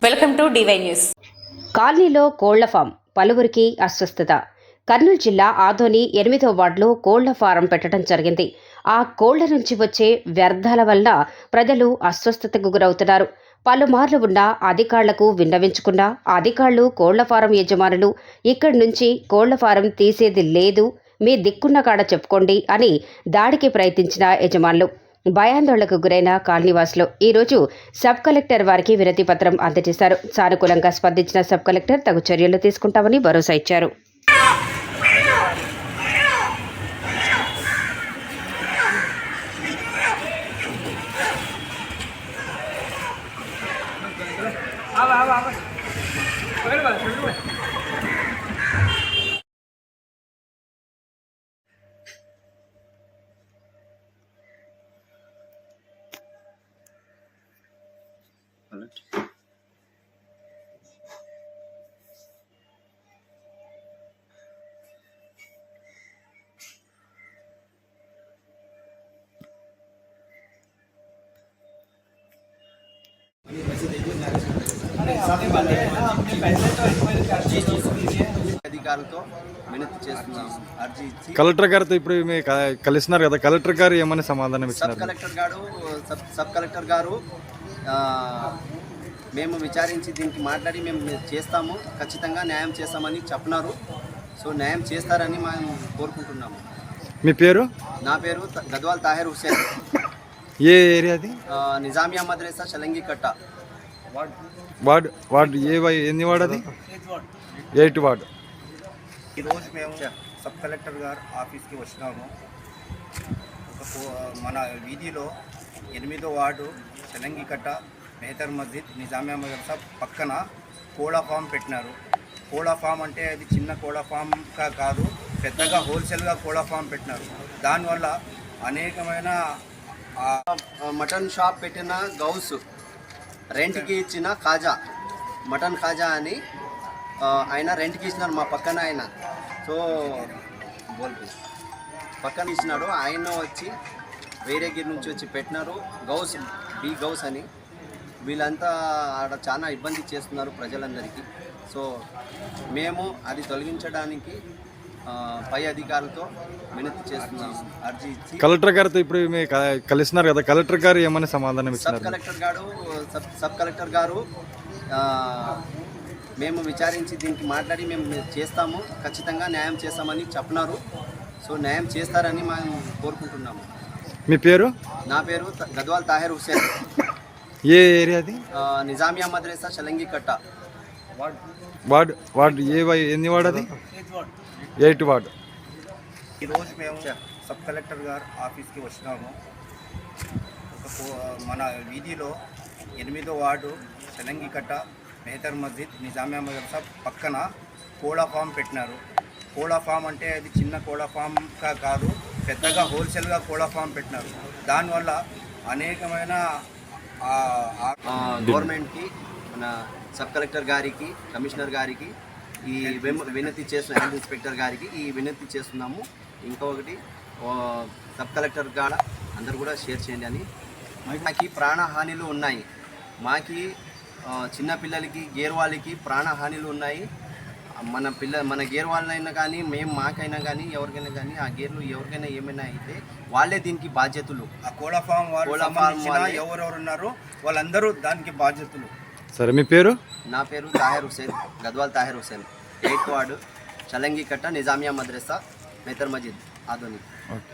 Welcome to DY news. కాలనీలో కోళ్ల form, పలువురికి అస్వస్థత. కర్నూలు జిల్లా ఆదోని 8వ వార్డులో కోళ్ల ఫారం పెట్టడం జరిగింది. ఆ కోళ్ల నుంచి వచ్చే వ్యర్థాల వల్ల ప్రజలు అస్వస్థతకు గురవుతున్నారు. పలుమార్లు ఉన్న అధికారులకు విన్నవించుకున్నా అధికారులు కోళ్ల ఫారం యజమానులు ఇక్కడి నుంచి కోళ్ల ఫారం తీసేది లేదు, మీ దిక్కున్న కాడ చెప్పుకోండి అని దాడికి ప్రయత్నించిన యజమానులు. భయాందోళనకు గురైన కాలనీవాసులు ఈరోజు సబ్ కలెక్టర్ వారికి వినతి పత్రం అందజేశారు. సానుకూలంగా స్పందించిన సబ్ కలెక్టర్ తగు చర్యలు తీసుకుంటామని భరోసా ఇచ్చారు. అధికారులతో వినతి చేస్తున్నాం. అర్జీ ఇచ్చి కలెక్టర్ గారితో ఇప్పుడు కలిసినారు కదా, కలెక్టర్ గారు ఏమని సమాధానం ఇచ్చారు? సబ్ కలెక్టర్ గారు మేము విచారించి దీనికి మాట్లాడి మేము చేస్తాము, ఖచ్చితంగా న్యాయం చేస్తామని చెప్పినారు. సో న్యాయం చేస్తారని మేము కోరుకుంటున్నాము. మీ పేరు? నా పేరు గద్వాల్ తాహిర్ హుసేన్. ఏ ఏరియాది? నిజామియా మద్రసా చలంగి కట్ట. వార్డు ఎన్ని వార్డు అది? 8 వార్డు. ఈరోజు మేము సబ్ కలెక్టర్ గారు ఆఫీస్కి వచ్చినాము. మన వీధిలో 8వ వార్డు చలంగికట్ట మెహతర్ మస్జిద్ నిజామియా మదర్సా పక్కన కోళ్ళ ఫామ్ పెట్టినారు. కోళ్ళ ఫామ్ అంటే అది చిన్న కోళ్ళ ఫామ్గా కాదు, పెద్దగా హోల్సేల్గా కోళ్ళ ఫామ్ పెట్టినారు. దానివల్ల అనేకమైన మటన్ షాప్ పెట్టిన గౌస్, రెంట్కి ఇచ్చిన ఖాజా, మటన్ ఖాజా అని ఆయన రెంట్కి ఇచ్చినారు మా పక్కన ఆయన. సో పక్కన ఇచ్చినాడు ఆయన వచ్చి వేరే గిరి నుంచి వచ్చి పెట్టినారు గౌస్, బి గౌస్ అని. వీళ్ళంతా ఆడ చాలా ఇబ్బంది చేస్తున్నారు ప్రజలందరికీ. సో మేము అది తొలగించడానికి పై అధికారులతో వినతి చేస్తున్నాం. అర్జీ ఇచ్చి కలెక్టర్ గారితో ఇప్పుడు కలిసినారు కదా, కలెక్టర్ గారు ఏమని సమాధానం ఇచ్చారు? సబ్ కలెక్టర్ గారు మేము విచారించి దీనికి మాట్లాడి మేము చేస్తాము, ఖచ్చితంగా న్యాయం చేస్తామని చెప్పినారు. సో న్యాయం చేస్తారని మేము కోరుకుంటున్నాము. మీ పేరు? నా పేరు గద్వాల్ తాహిర్ హుసేన్. ఏ ఏరియాది? నిజామియా మద్రసా చలంగి కట్ట. వార్డు ఎన్ని వార్డు అది? 8 వార్డు. ఈరోజు మేము సబ్ కలెక్టర్ గారు ఆఫీస్కి వచ్చినాము. మన వీధిలో 8వ వార్డు చలంగికట్ట మెహతర్ మస్జిద్ నిజామియా మదర్సా పక్కన కోళ్ళ ఫామ్ పెట్టినారు. కోళ్ళ ఫామ్ అంటే అది చిన్న కోళ్ళ ఫామ్గా కాదు, పెద్దగా హోల్సేల్గా కోళ్ళ ఫామ్ పెట్టినారు. దానివల్ల అనేకమైన గవర్నమెంట్కి, మన సబ్ కలెక్టర్ గారికి, కమిషనర్ గారికి ఈ వినతి చేస్తున్న హెల్త్ ఇన్స్పెక్టర్ గారికి ఈ వినతి చేస్తున్నాము. ఇంకొకటి సబ్ కలెక్టర్ గారు అందరూ కూడా షేర్ చేయండి అని. మాకి ప్రాణహానిలు ఉన్నాయి, మాకి చిన్నపిల్లలకి గేర్ వాళ్ళకి ప్రాణహానిలు ఉన్నాయి. మన గేర్ వాళ్ళైనా కానీ మాకైనా కానీ ఎవరికైనా కానీ ఆ గేర్లు ఎవరికైనా ఏమైనా అయితే వాళ్ళే దీనికి బాధ్యతలు. ఆ కోళ్ళ ఫామ్ ఎవరెవరు ఉన్నారో వాళ్ళందరూ దానికి బాధ్యతలు. సరే, మీ పేరు? నా పేరు తాహిర్ హుసేన్, గద్వాల్ తాహిర్ హుసేన్, 8వ వార్డు చలంగి కట్ట నిజామియా మద్రసా మెహతర్ మస్జిద్ ఆదోని. ఓకే.